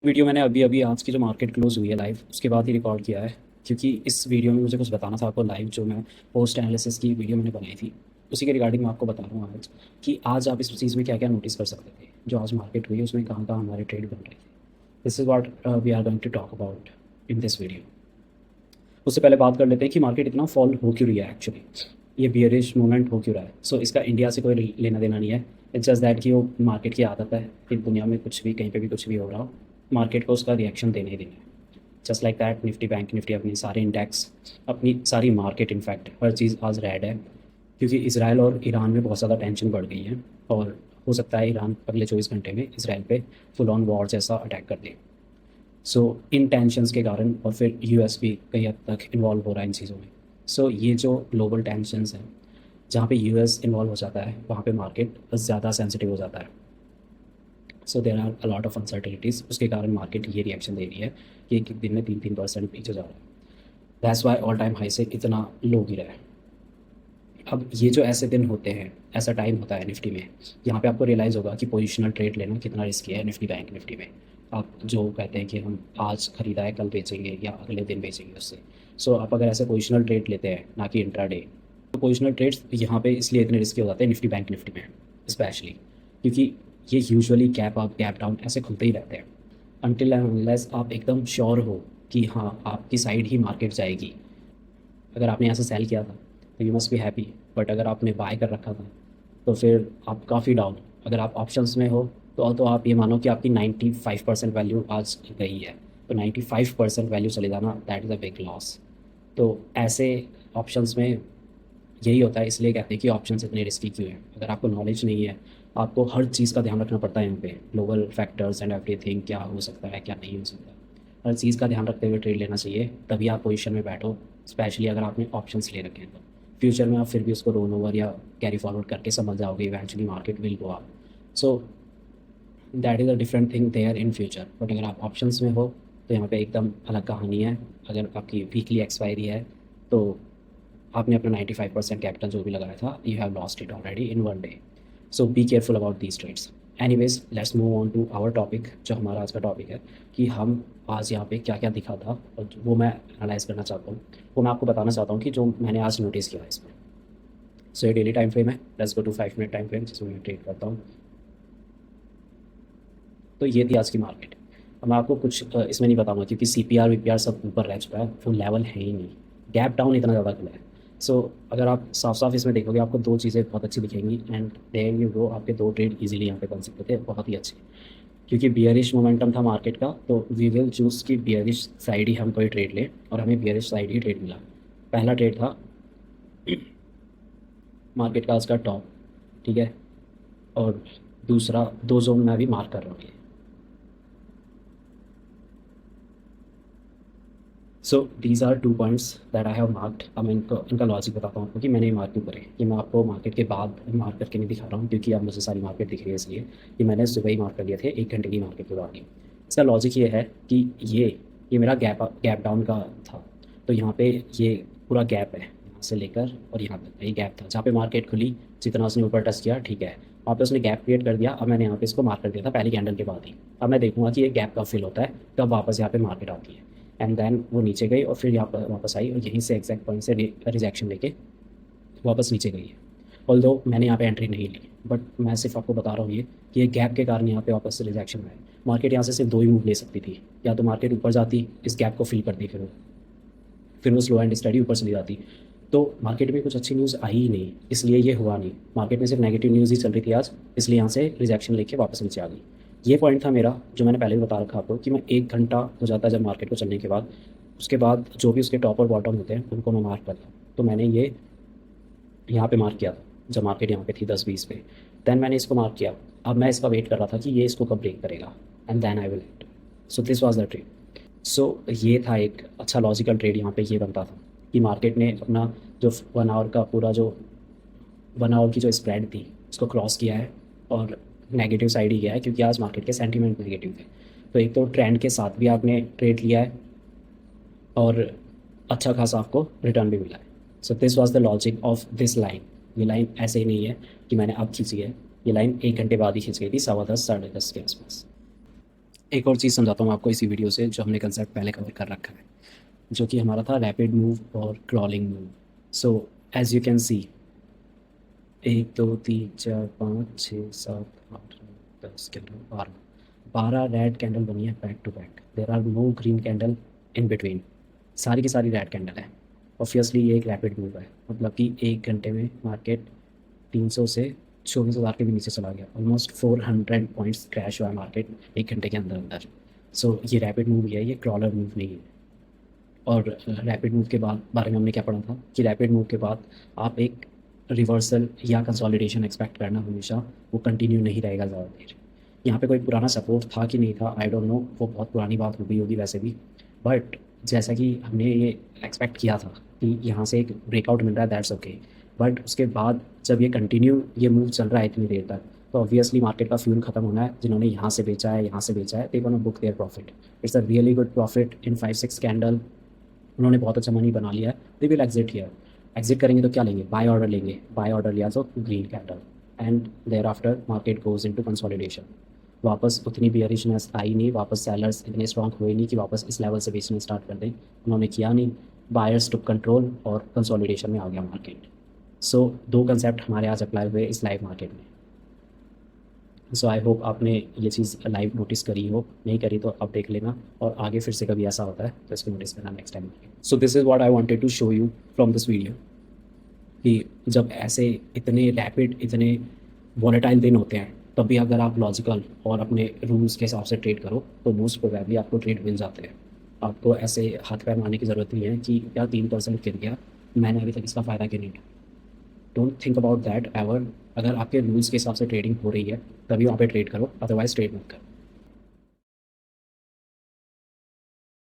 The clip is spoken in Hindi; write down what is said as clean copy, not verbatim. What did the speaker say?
वीडियो मैंने अभी अभी आज की जो मार्केट क्लोज हुई है लाइव उसके बाद ही रिकॉर्ड किया है, क्योंकि इस वीडियो में मुझे कुछ बताना था आपको। लाइव जो मैं पोस्ट एनालिसिस की वीडियो मैंने बनाई थी उसी के रिगार्डिंग मैं आपको बता रहा हूँ आज कि आज आप इस चीज़ में क्या क्या नोटिस कर सकते थे। जो आज मार्केट हुई है उसमें कहाँ कहाँ हमारे ट्रेड बन रहे थे। This is what we are going to talk about in this video. उससे पहले बात कर लेते हैं कि मार्केट इतना फॉल हो क्यों रही है एक्चुअली, ये बियरिश मूवमेंट हो क्यों रहा है। सो इसका इंडिया से कोई लेना देना नहीं है। इट्स जस्ट दैट कि वो मार्केट की आदत है कि दुनिया में कुछ भी कहीं पे भी कुछ भी हो रहा हो, मार्केट को उसका रिएक्शन देने ही देना है। Just like that Nifty bank Nifty अपनी सारे इंडेक्स, अपनी सारी मार्केट, इनफैक्ट हर चीज़ आज रेड है, क्योंकि इसराइल और ईरान में बहुत ज़्यादा टेंशन बढ़ गई है। और हो सकता है ईरान अगले 24 घंटे में इसराइल पे फुल ऑन वॉर जैसा अटैक कर दे। सो इन टेंशंस के कारण, और फिर यूएस भी कई हद तक इन्वॉल्व हो रहा है इन चीज़ों में। सो ये जो ग्लोबल टेंशंस हैं, जहाँ पे यूएस इन्वॉल्व हो जाता है वहाँ पे मार्केट ज़्यादा सेंसिटिव हो जाता है। So there are a lot of uncertainties, उसके कारण मार्केट ये रिएक्शन दे रही है कि एक एक दिन में 3-3% पीछे जा रहा है। That's why all time high से इतना लो गिरा है। अब ये जो ऐसे दिन होते हैं, ऐसा टाइम होता है निफ्टी में, यहाँ पे आपको रियलाइज़ होगा कि पोजिशनल ट्रेड लेना कितना रिस्की है निफ्टी बैंक निफ्टी में। आप जो कहते हैं कि हम आज ख़रीदा है कल बेचेंगे या अगले दिन बेचेंगे उससे। सो आप अगर ऐसे पोजिशनल ट्रेड लेते हैं ना कि इंट्राडे, तो पोजिशनल ट्रेड्स यहाँ पे इसलिए इतने रिस्की हो जाते हैं निफ्टी बैंक निफ्टी में स्पेशली, क्योंकि ये usually gap up gap down ऐसे खुलते ही रहते हैं अनटिल एंड अनलेस आप एकदम श्योर हो कि हाँ आपकी साइड ही मार्केट जाएगी। अगर आपने यहाँ से सेल किया था तो you must be happy, but अगर आपने बाय कर रखा था तो फिर आप काफ़ी डाउन। अगर आप ऑप्शंस में हो तो आप ये मानो कि आपकी 95% वैल्यू आज गई है, तो 95% वैल्यू चले जाना that is a big loss. तो ऐसे ऑप्शंस में यही होता है, इसलिए कहते हैं कि ऑप्शंस इतने रिस्की क्यों हैं। अगर आपको नॉलेज नहीं है, आपको हर चीज़ का ध्यान रखना पड़ता है यहाँ पे, ग्लोबल फैक्टर्स एंड एवरीथिंग, क्या हो सकता है क्या नहीं हो सकता, हर चीज़ का ध्यान रखते हुए ट्रेड लेना चाहिए, तभी आप पोजीशन में बैठो। स्पेशली अगर आपने ऑप्शंस ले रखे हैं तो फ्यूचर में आप फिर भी उसको रोल ओवर या कैरी फॉरवर्ड करके समझ जाओगे, eventually market will go up. So that is a different thing there in future. But अगर आप ऑप्शंस में हो तो यहाँ पे एकदम अलग कहानी है। अगर आपकी वीकली एक्सपायरी है तो आपने अपना 95% कैपिटल जो भी लगाया था, you have lost it already in one day. So be careful about these trades. Anyways let's move on to our topic, जो हमारा आज का टॉपिक है कि हम आज यहाँ पे क्या क्या दिखा था और वो मैं एनालाइज करना चाहता हूँ, वो मैं आपको बताना चाहता हूँ कि जो मैंने आज नोटिस किया है इसमें। सो ये डेली टाइम फ्रेम है, let's go to 5 minute time frame जिसमें मैं ट्रेड करता हूँ। तो ये थी आज की मार्केट। अब मैं आपको कुछ इसमें नहीं बताऊंगा क्योंकि सीपीआर वीपीआर सब ऊपर रह चुका है, वो लेवल है ही नहीं, गैप डाउन इतना ज़्यादा खुला है। सो अगर आप साफ साफ इसमें देखोगे आपको दो चीज़ें बहुत अच्छी दिखेंगी, एंड देयर यू गो, आपके दो ट्रेड इजीली यहाँ पे बन सकते थे बहुत ही अच्छे। क्योंकि बियरिश मोमेंटम था मार्केट का, तो वी विल चूज़ की बियरिश साइड ही हम कोई ट्रेड लें, और हमें बियरिश साइड ही ट्रेड मिला। पहला ट्रेड था मार्केट का आज का टॉप, ठीक है, और दूसरा दो जोन में अभी मार्क कर रहा हूँ। So these are 2 points that I have marked. अब मैं इनका लॉजिक बताता हूँ आपको कि मैंने ये मार्क क्यों करे। ये मैं आपको मार्केट के बाद मार्क करके नहीं दिखा रहा हूँ, क्योंकि अब मुझे सारी मार्केट दिख रही है, इसलिए ये मैंने सुबह ही मार्क कर लिए थे 1 घंटे की मार्केट के बाद ही। इसका लॉजिक ये है कि ये मेरा गैप गैप डाउन का था। तो यहाँ पे ये पूरा गैप है, यहाँ से लेकर और यहाँ तक ये गैप था जहाँ पे मार्केट खुली। जितना उसने ऊपर टच किया ठीक है, वहाँ पे उसने गैप क्रिएट कर दिया। अब मैंने यहाँ पे इसको मार्क कर दिया था पहली कैंडल के बाद ही। अब मैं देखूंगा कि ये गैप कब फिल होता है, कब वापस यहाँ पे मार्केट आती है। एंड देन वो नीचे गई और फिर यहाँ पर वापस आई, और यहीं से एग्जैक्ट पॉइंट से रिजेक्शन लेके वापस नीचे गई है। ऑल्दो मैंने यहाँ पे एंट्री नहीं ली, बट मैं सिर्फ आपको बता रहा हूँ ये कि ये गैप के कारण यहाँ पे वापस से रिजेक्शन आया। मार्केट यहाँ से सिर्फ दो ही मूव ले सकती थी, या तो मार्केट ऊपर जाती, इस गैप को फिल करती, फिर वो स्लो एंड स्टडी ऊपर चली जाती। तो मार्केट में कुछ अच्छी न्यूज़ आई ही नहीं, इसलिए ये हुआ नहीं। मार्केट में सिर्फ नेगेटिव न्यूज़ ही चल रही थी आज, इसलिए यहाँ से रिजेक्शन लेके वापस नीचे आ गई। ये पॉइंट था मेरा, जो मैंने पहले भी बता रखा आपको कि मैं 1 घंटा हो जाता है जब मार्केट को चलने के बाद, उसके बाद जो भी उसके टॉप और बॉटम होते हैं उनको मैं मार्क करता हूँ। तो मैंने ये यहाँ पे मार्क किया था जब मार्केट यहाँ पे थी 10-20 पे। देन मैंने इसको मार्क किया। अब मैं इसका वेट कर रहा था कि ये इसको कब ब्रेक करेगा, and then I will hit. So this was the trade. So ये था एक अच्छा लॉजिकल ट्रेड। यहाँ पे ये बनता था कि मार्केट ने अपना जो 1 आवर का पूरा जो 1 आवर की जो स्प्रेड थी उसको क्रॉस किया है, और नेगेटिव साइड ही गया है, क्योंकि आज मार्केट के सेंटीमेंट नेगेटिव थे। तो एक तो ट्रेंड के साथ भी आपने ट्रेड लिया है, और अच्छा खासा आपको रिटर्न भी मिला है। सो this was the logic of this line. ये लाइन ऐसे ही नहीं है कि मैंने अब खींची है, ये लाइन 1 घंटे बाद ही खींच गई थी, 10:15 10:30 के आसपास। एक और चीज़ समझाता हूँ आपको इसी वीडियो से, जो हमने कंसेप्ट पहले कवर कर रखा है, जो कि हमारा था रैपिड मूव और crawling move. So as you can see, 1 2 3 4 5 6 7 8 9 10 11 12 12 red candle बनी है back to back. There are no green candle in between, सारी की सारी रेड कैंडल है। ऑब्वियसली ये एक रैपिड मूव है, मतलब कि 1 घंटे में मार्केट 300 से 24,000 के भी नीचे चला गया। ऑलमोस्ट 400 पॉइंट्स क्रैश हुआ है मार्केट 1 घंटे के अंदर अंदर। सो ये रैपिड मूव ही है, ये क्रॉलर मूव नहीं है। और रैपिड मूव के बाद बारे में हमने क्या पढ़ा था कि रैपिड मूव के बाद आप एक रिवर्सल या कंसोलिडेशन एक्सपेक्ट करना हमेशा, वो कंटिन्यू नहीं रहेगा ज़्यादा देर। यहाँ पे कोई पुराना सपोर्ट था कि नहीं था, आई डोंट नो, वो बहुत पुरानी बात हो गई होगी वैसे भी। बट जैसा कि हमने ये एक्सपेक्ट किया था कि यहाँ से एक ब्रेकआउट मिल रहा है, दैट्स ओके। बट उसके बाद जब ये कंटिन्यू ये मूव चल रहा है इतनी देर तक, तो ऑब्वियसली मार्केट का फ्यूल खत्म होना है। जिन्होंने यहाँ से बेचा है, यहाँ से बेचा है, they gonna book their profit. It's a really good profit in 5-6 candle. उन्होंने बहुत अच्छा मनी बना लिया है, they will exit here. Exit करेंगे तो क्या लेंगे, बाय ऑर्डर लेंगे। बाय ऑर्डर लिया तो green candle, and thereafter market goes into consolidation. वापस उतनी बियरिशनेस आई नहीं, वापस सेलर्स इतने स्ट्रॉन्ग हुए नहीं कि वापस इस लेवल से बेचना स्टार्ट कर दें। उन्होंने किया नहीं, बायर्स टुक कंट्रोल और कंसोलिडेशन में आ गया मार्केट। सो दो कंसेप्ट हमारे आज अप्लाई हुए इस लाइव मार्केट में। सो आई होप आपने ये चीज़ लाइव नोटिस करी हो, नहीं करी तो आप देख लेना, और आगे फिर से कभी ऐसा होता है तो इसको नोटिस करना next time. So this is what I wanted to show you from this video, कि जब ऐसे इतने रैपिड, इतने वॉलेटाइल दिन होते हैं, तब भी अगर आप लॉजिकल और अपने रूल्स के हिसाब से ट्रेड करो तो मोस्ट प्रोबेबली आपको ट्रेड मिल जाते हैं। आपको ऐसे हाथ पैर मारने की ज़रूरत नहीं है कि यार 3% गिर गया, मैंने अभी तक इसका फ़ायदा क्यों नहीं उठाया। Don't think about that ever. अगर आपके रूल्स के हिसाब से ट्रेडिंग हो रही है तभी वहाँ पे ट्रेड करो, अदरवाइज ट्रेड मत करो।